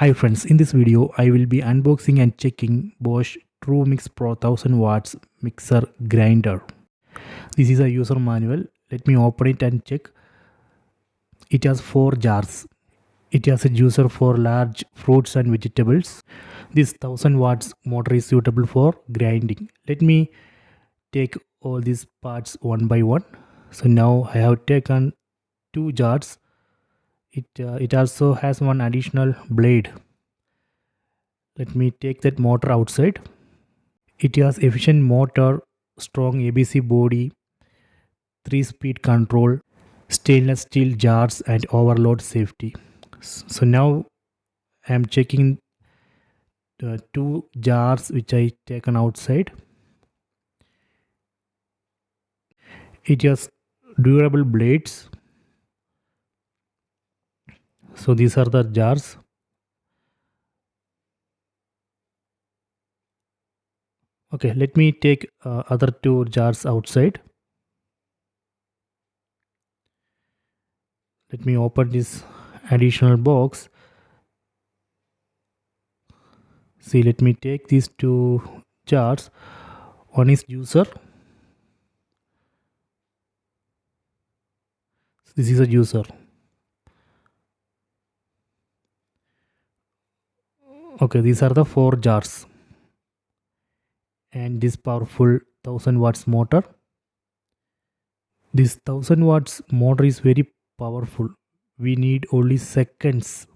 Hi friends, in this video I will be unboxing and checking Bosch TrueMixx Pro 1000 watts mixer grinder. This is a user manual. Let me open it and check. It has 4 jars. It has a juicer for large fruits and vegetables. This 1000 watts motor is suitable for grinding. Let me take all these parts one by one. So now I have taken 2 jars. It also has one additional blade. Let me take that motor outside. It has efficient motor, strong ABC body, 3-speed control, stainless steel jars and overload safety. So now I am checking the 2 jars which I taken outside. It has durable blades. So these are the jars. Okay, let me take other 2 jars outside. Let me open this additional box. See, let me take these 2 jars. One is juicer. This is a juicer. Okay, these are the 4 jars. And this powerful 1000 watts motor. This 1000 watts motor is very powerful. We need only seconds.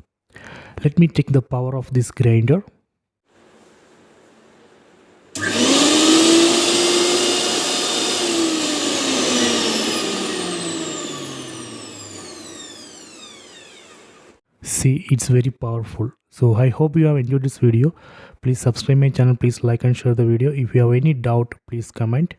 Let me check the power of this grinder. See, it's very powerful. So I hope you have enjoyed this video. Please subscribe my channel. Please like and share the video. If you have any doubt, please comment.